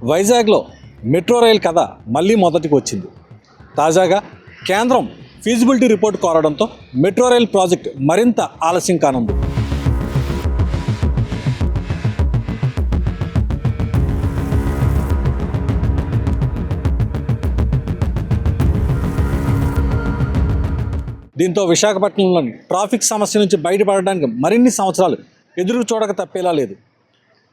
వైజాగ్లో metro rail కథ మళ్ళీ మొదటికి వచ్చింది. తాజాగా కేంద్రం ఫీజిబిలిటీ రిపోర్ట్ కోరడంతో మెట్రో రైల్ ప్రాజెక్ట్ మరింత ఆలస్యం కానుంది. దీంతో విశాఖపట్నంలోని ట్రాఫిక్ సమస్య నుంచి బయటపడడానికి మరిన్ని సంవత్సరాలు ఎదురు చూడక తప్పేలా లేదు.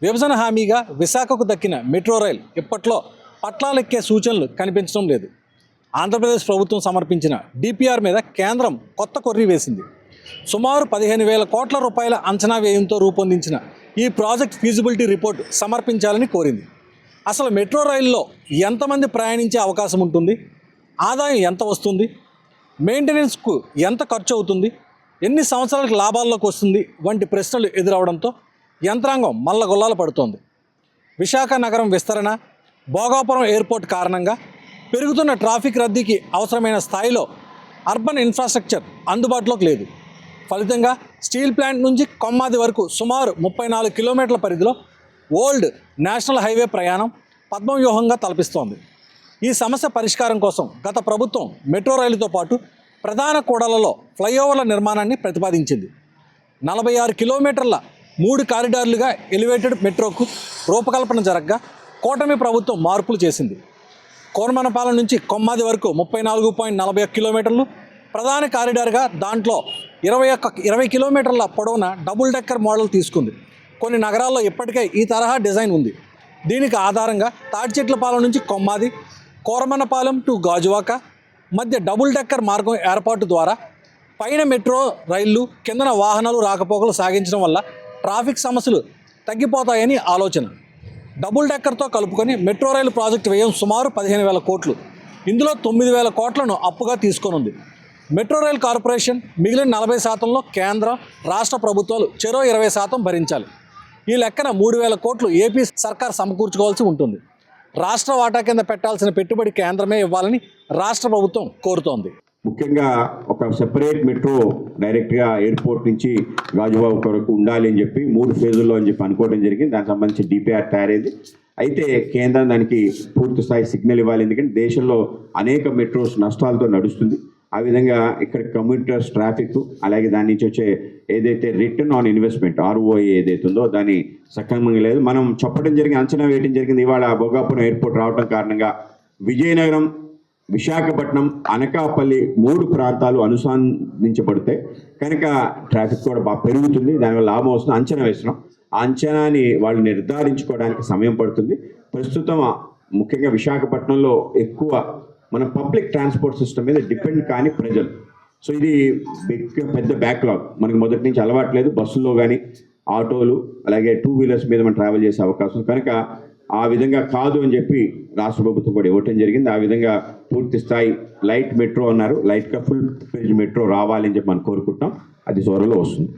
విభజన హామీగా విశాఖకు దక్కిన మెట్రో రైల్ ఇప్పట్లో పట్లాలెక్కే సూచనలు కనిపించడం లేదు. ఆంధ్రప్రదేశ్ ప్రభుత్వం సమర్పించిన డిపిఆర్ మీద కేంద్రం కొత్త కొర్రీ వేసింది. సుమారు 15,000 కోట్ల రూపాయల అంచనా వ్యయంతో రూపొందించిన ఈ ప్రాజెక్ట్ ఫీజిబిలిటీ రిపోర్ట్ సమర్పించాలని కోరింది. అసలు మెట్రో రైల్లో ఎంతమంది ప్రయాణించే అవకాశం ఉంటుంది, ఆదాయం ఎంత వస్తుంది, మెయింటెనెన్స్కు ఎంత ఖర్చు అవుతుంది, ఎన్ని సంవత్సరాలకు లాభాల్లోకి వస్తుంది వంటి ప్రశ్నలు ఎదురవడంతో యంత్రాంగం మల్లగొల్లాలు పడుతోంది. విశాఖ నగరం విస్తరణ, భోగాపురం ఎయిర్పోర్ట్ కారణంగా పెరుగుతున్న ట్రాఫిక్ రద్దీకి అవసరమైన స్థాయిలో అర్బన్ ఇన్ఫ్రాస్ట్రక్చర్ అందుబాటులోకి లేదు. ఫలితంగా స్టీల్ ప్లాంట్ నుంచి కొమ్మాది వరకు సుమారు 34 కిలోమీటర్ల పరిధిలో ఓల్డ్ నేషనల్ హైవే ప్రయాణం పద్మవ్యూహంగా తలపిస్తోంది. ఈ సమస్య పరిష్కారం కోసం గత ప్రభుత్వం మెట్రో రైలుతో పాటు ప్రధాన కూడళ్లలో ఫ్లైఓవర్ల నిర్మాణాన్ని ప్రతిపాదించింది. 46 కిలోమీటర్ల 3 కారిడార్లుగా ఎలివేటెడ్ మెట్రోకు రూపకల్పన జరగగా కూటమి ప్రభుత్వం మార్పులు చేసింది. కోరమనపాలెం నుంచి కొమ్మాది వరకు 34.41 కిలోమీటర్లు ప్రధాన కారిడార్గా, దాంట్లో 20 కిలోమీటర్ల పొడవున డబుల్ డెక్కర్ మోడల్ తీసుకుంది. కొన్ని నగరాల్లో ఇప్పటికే ఈ తరహా డిజైన్ ఉంది. దీనికి ఆధారంగా తాడిచెట్లపాలెం నుంచి కొమ్మాది, కోరమనపాలెం టు గాజువాక మధ్య డబుల్ డెక్కర్ మార్గం ఏర్పాటు ద్వారా పైన మెట్రో రైళ్లు, కిందన వాహనాలు రాకపోకలు సాగించడం వల్ల ట్రాఫిక్ సమస్యలు తగ్గిపోతాయని ఆలోచన. డబుల్ డెక్కర్తో కలుపుకొని మెట్రో రైలు ప్రాజెక్టు వ్యయం సుమారు 15,000 కోట్లు. ఇందులో 9,000 కోట్లను అప్పుగా తీసుకొనుంది మెట్రో రైల్ కార్పొరేషన్. మిగిలిన 40%లో కేంద్ర రాష్ట్ర ప్రభుత్వాలు చెరో 20% భరించాలి. ఈ లెక్కన 3,000 కోట్లు ఏపీ సర్కార్ సమకూర్చుకోవాల్సి ఉంటుంది. రాష్ట్ర వాటా కింద పెట్టాల్సిన పెట్టుబడి కేంద్రమే ఇవ్వాలని రాష్ట్ర ప్రభుత్వం కోరుతోంది. ముఖ్యంగా ఒక సెపరేట్ మెట్రో డైరెక్ట్గా ఎయిర్పోర్ట్ నుంచి గాజువాక వరకు ఉండాలి అని చెప్పి 3 ఫేజుల్లో అని చెప్పి అనుకోవడం జరిగింది. దానికి సంబంధించి డిపిఆర్ తయారైంది. అయితే కేంద్రం దానికి పూర్తి స్థాయి సిగ్నల్ ఇవ్వాలి. ఎందుకంటే దేశంలో అనేక మెట్రోస్ నష్టాలతో నడుస్తుంది. ఆ విధంగా ఇక్కడ కమ్యూటర్స్ ట్రాఫిక్, అలాగే దాని నుంచి వచ్చే ఏదైతే రిటర్న్ ఆన్ ఇన్వెస్ట్మెంట్ ROI ఏదైతే ఉందో దాన్ని సక్రమంగా లేదు. మనం చెప్పడం జరిగింది, అంచనా వేయడం జరిగింది. ఇవాళ భోగాపురం ఎయిర్పోర్ట్ రావడం కారణంగా విజయనగరం, విశాఖపట్నం, అనకాపల్లి 3 ప్రాంతాలు అనుసంధించబడితే కనుక ట్రాఫిక్ కూడా బాగా పెరుగుతుంది. దానివల్ల లాభం వస్తుంది అంచనా వేస్తున్నాం. ఆ అంచనాని వాళ్ళు నిర్ధారించుకోవడానికి సమయం పడుతుంది. ప్రస్తుతం ముఖ్యంగా విశాఖపట్నంలో ఎక్కువ మన పబ్లిక్ ట్రాన్స్పోర్ట్ సిస్టమ్ మీద డిపెండ్ కాని ప్రజలు. సో ఇది పెద్ద బ్యాక్లాగ్. మనకు మొదటి నుంచి అలవాట్లేదు. బస్సుల్లో కానీ, ఆటోలు, అలాగే 2 వీలర్స్ మీద మనం ట్రావెల్ చేసే అవకాశం కనుక ఆ విధంగా కాదు అని చెప్పి రాష్ట్ర ప్రభుత్వం కూడా ఇవ్వటం జరిగింది. ఆ విధంగా పూర్తి స్థాయి లైట్ మెట్రో అన్నారు, లైట్గా ఫుల్ పేజ్ మెట్రో రావాలని చెప్పి మనం కోరుకుంటాం. అది త్వరలో వస్తుంది.